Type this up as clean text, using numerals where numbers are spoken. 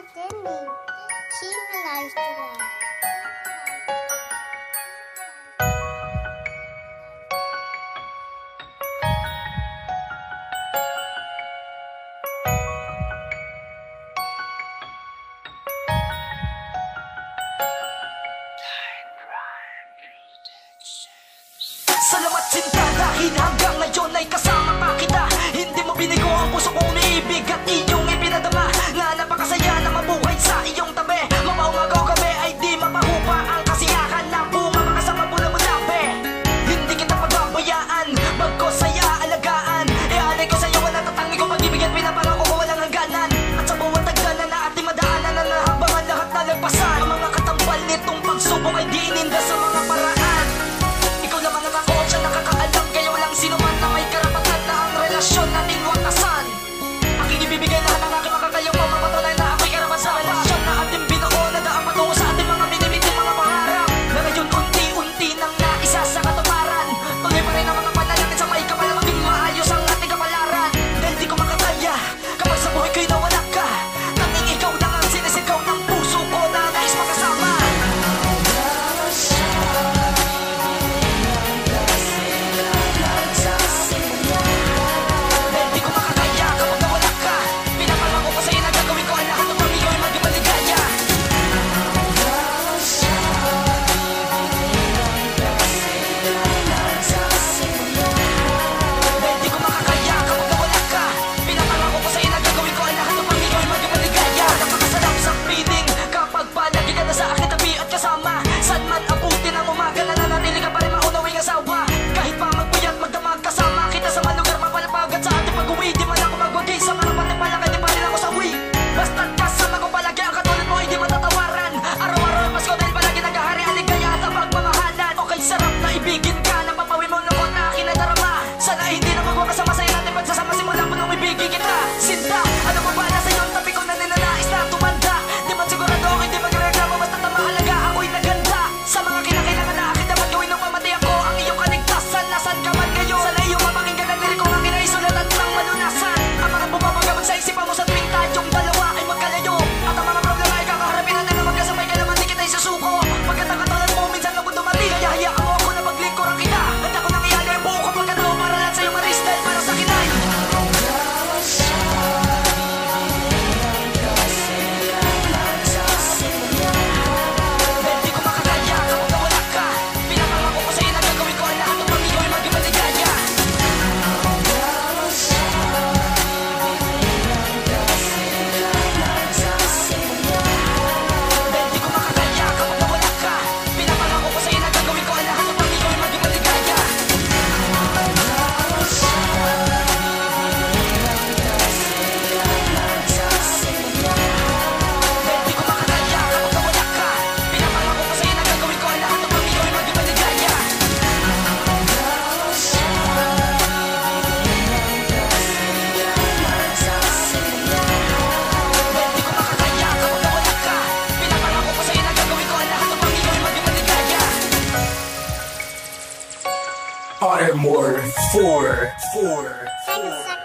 din eh. Chinerized lang. Salamat sinta dahil hanggang ngayon ay kasama pa kita. Hindi mo binigo ang puso kong umiibig at iyong ipinadama. Nga napakasaya na mabuhay sa iyong tabi. Mamaumaga o gabi ay di mapahupa ang kasiyahan na bunga makasama mo na mulabi. Hindi kita pagbabayaan, bagkos saya alagaan. Ialay ko sa'yo ang natatangi ko pag-ibig at pinapangako ko walang hangganan. At sa bawat tagdanan na ating madaanan na nahabangan lahat na lagpasan. Ang mga katambal nitong pagsubok ay di ininda sa mga paraan. Nakakaalam kayo walang sino man na may karapatan na ang relasyon natin wakasan. Aking ibibigay lahat ng aking makakayang mamapatunay na ako'y karapat sa relasyon na ating binuo na daang patungo sa ating mga minimiting mga pangarap. Na ngayon unti-unti nang naisa sa katuparan. Tuloy pa rin ang mga panalangin sa may kapal na maging maayos ang ating kapalaran. Dahil di ko makakaya kapag sa buhay ko'y nawala ka. Tanging ikaw lang ang sinisigaw ng puso ko na nais makasama. Armor 4.